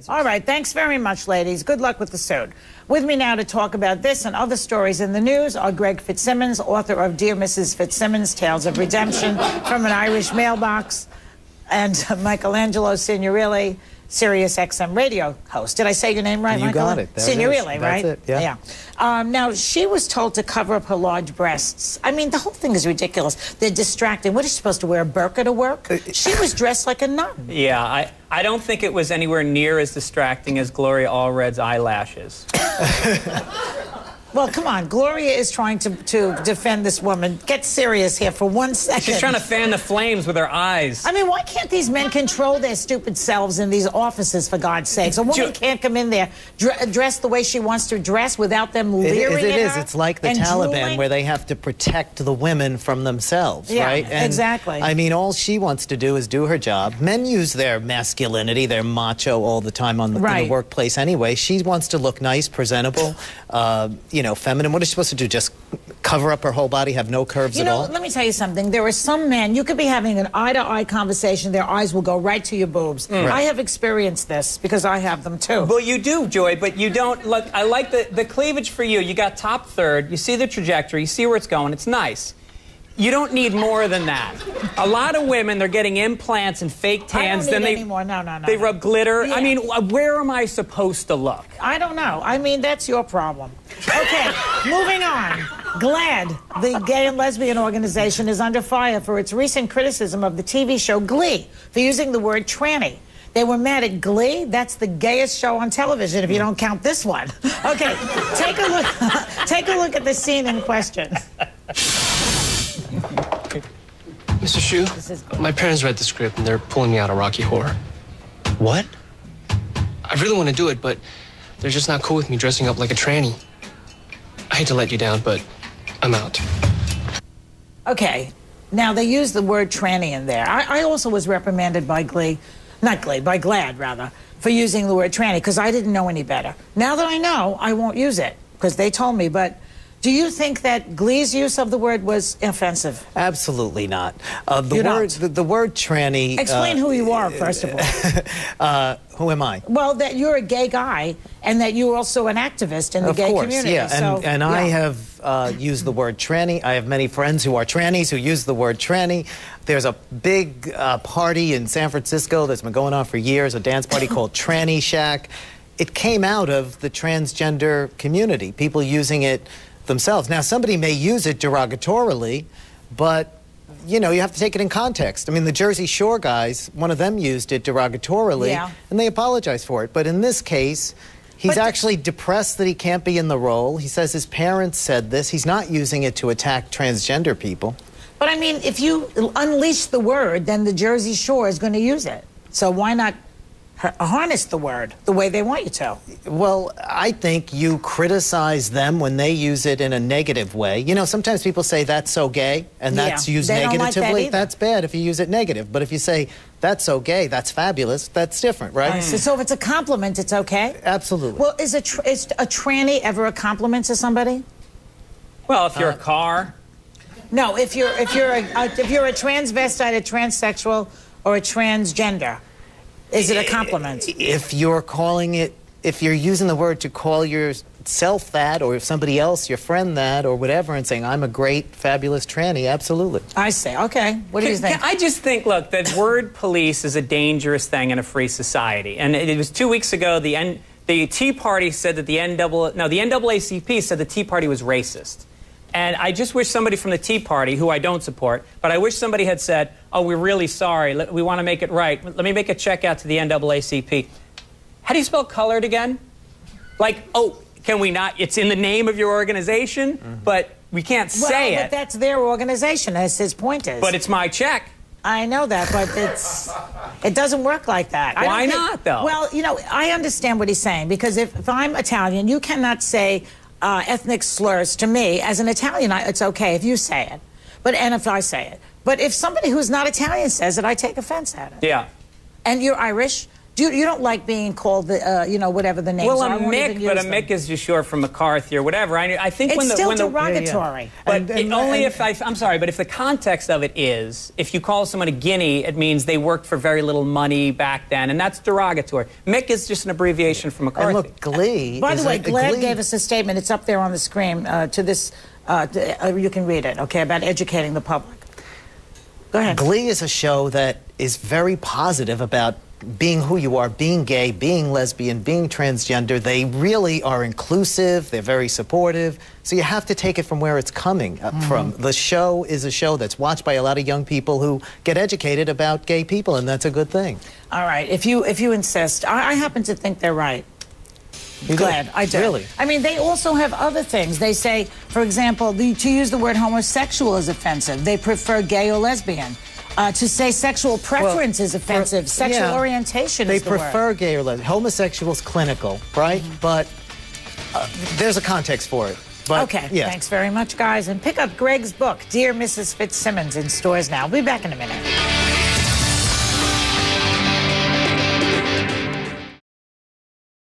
All right, thanks very much, ladies. Good luck with the suit. With me now to talk about this and other stories in the news are Greg Fitzsimmons, author of Dear Mrs. Fitzsimmons, Tales of Redemption from an Irish Mailbox, and Michelangelo Signorile, Sirius XM Radio Host. Did I say your name right, You Michael? got it. Signorile, right? That's it, yeah. Now, she was told to cover up her large breasts. I mean, the whole thing is ridiculous. They're distracting. What, is she supposed to wear a burqa to work? She was dressed like a nun. Yeah, I don't think it was anywhere near as distracting as Gloria Allred's eyelashes. Well, come on. Gloria is trying to defend this woman. Get serious here for 1 second. She's trying to fan the flames with her eyes. I mean, why can't these men control their stupid selves in these offices, for God's sakes? A woman can't come in there dressed the way she wants to dress without them leering at her. It is. It's like the Taliban, drooling. where they have to protect the women from themselves, right? Yeah, exactly. I mean, all she wants to do is do her job. Men use their masculinity, their macho all the time in the workplace anyway. She wants to look nice, presentable, you know, feminine. What is she supposed to do? Just cover up her whole body, have no curves at all? Let me tell you something. There are some men, you could be having an eye-to-eye conversation, their eyes will go right to your boobs. I have experienced this because I have them too. Well, you do, Joy, but you don't. Look, I like the cleavage for you. You got top third. You see the trajectory. You see where it's going. It's nice. You don't need more than that. A lot of women, they're getting implants and fake tans. I don't need any more. No. They rub glitter. Yeah. I mean, where am I supposed to look? I don't know. I mean, that's your problem. Okay, moving on. GLAAD, the gay and lesbian organization, is under fire for its recent criticism of the TV show Glee for using the word tranny. They were mad at Glee. That's the gayest show on television, if you don't count this one. Okay, take a look. Take a look at the scene in question. Mr. Shu, my parents read the script and they're pulling me out of Rocky Horror. What? I really want to do it, but they're just not cool with me dressing up like a tranny. I hate to let you down, but I'm out. Okay, now they use the word tranny in there. I also was reprimanded by Glee, not Glee, by GLAAD rather, for using the word tranny because I didn't know any better. Now that I know, I won't use it because they told me, but do you think that Glee's use of the word was offensive? Absolutely not. The word tranny... Explain who you are, first of all. Who am I? Well, that you're a gay guy and that you're also an activist in the gay community. Yeah. And I have used the word tranny. I have many friends who are trannies who use the word tranny. There's a big party in San Francisco that's been going on for years, a dance party called Tranny Shack. It came out of the transgender community, people using it themselves. Now, somebody may use it derogatorily, but, you know, you have to take it in context. I mean, the Jersey Shore guys, one of them used it derogatorily, and they apologized for it. But in this case, he's actually depressed that he can't be in the role. He says his parents said this. He's not using it to attack transgender people. But, I mean, if you unleash the word, then the Jersey Shore is going to use it. So why not harness the word the way they want you to? Well, I think you criticize them when they use it in a negative way. You know, sometimes people say that's so gay, and that's used negatively. That's bad if you use it negative. But if you say that's so gay, that's fabulous, that's different, right? So if it's a compliment, it's okay? Absolutely. Well, is a tranny ever a compliment to somebody? Well, if you're a car. No, if you're a transvestite, a transsexual, or a transgender. Is it a compliment? If you're calling it, if you're using the word to call yourself that, or if somebody else, your friend that, or whatever, and saying, I'm a great, fabulous tranny, absolutely. I see. Okay. What do you think? I just think, look, that word police is a dangerous thing in a free society. And it was 2 weeks ago, the Tea Party said that the NAACP said the Tea Party was racist. And I just wish somebody from the Tea Party, who I don't support, but I wish somebody had said, oh, we're really sorry, we want to make it right. Let me make a check out to the NAACP. How do you spell colored again? Like, oh, can we not? It's in the name of your organization, but we can't say it. But that's their organization, as his point is. But it's my check. I know that, but it doesn't work like that. Why not, though? Well, you know, I understand what he's saying, because if I'm Italian, you cannot say ethnic slurs to me. As an Italian, it's okay if you say it, and if I say it. But if somebody who's not Italian says it, I take offense at it. Yeah. And you're Irish. You don't like being called the, you know, whatever the names well, are. a Mick, but a Mick is just short for McCarthy or whatever. I think it's still derogatory. But I'm sorry, but if the context of it is, if you call someone a guinea, it means they worked for very little money back then, and that's derogatory. Mick is just an abbreviation for McCarthy. And look, Glee. By the way, GLAAD gave us a statement. It's up there on the screen to this. You can read it, okay, about educating the public. Go ahead. Glee is a show that is very positive about being who you are, being gay, being lesbian, being transgender. They really are inclusive. They're very supportive. So you have to take it from where it's coming from. The show is a show that's watched by a lot of young people who get educated about gay people, and that's a good thing. All right. If you insist, I happen to think they're right. GLAAD, I do. Really? I mean, they also have other things. They say, for example, to use the word homosexual is offensive. They prefer gay or lesbian. To say sexual preference is offensive. Sexual orientation is the word. They prefer gay or lesbian. Homosexual's clinical, right? But there's a context for it. But, okay, yeah. Thanks very much, guys. And pick up Greg's book, Dear Mrs. Fitzsimmons, in stores now. We'll be back in a minute.